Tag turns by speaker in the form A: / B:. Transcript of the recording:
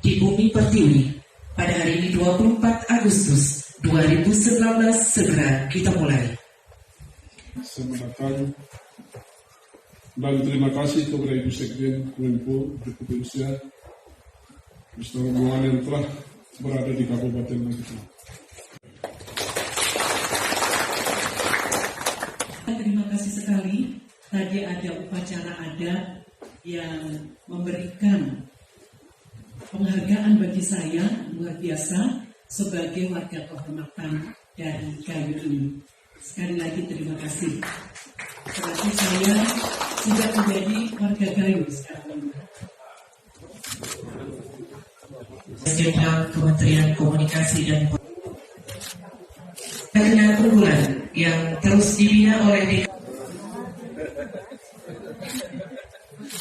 A: di Bumi Pertiwi pada hari ini 24 Agustus 2019 segera kita mulai.
B: Selamat datang dan terima kasih kepada Ibu Sekjen Kemenko Republik Indonesia beserta rombongan yang telah berada di Kabupaten Magetan.
C: Terima kasih sekali. Tadi ada upacara adat yang memberikan penghargaan bagi saya luar biasa sebagai warga kehormatan dari Gayo ini. Sekali lagi terima kasih. Berarti saya sudah menjadi warga Gayo sekarang.
A: Jenderal Kementerian Komunikasi dan Ketenaga Kerjaan yang terus dibina oleh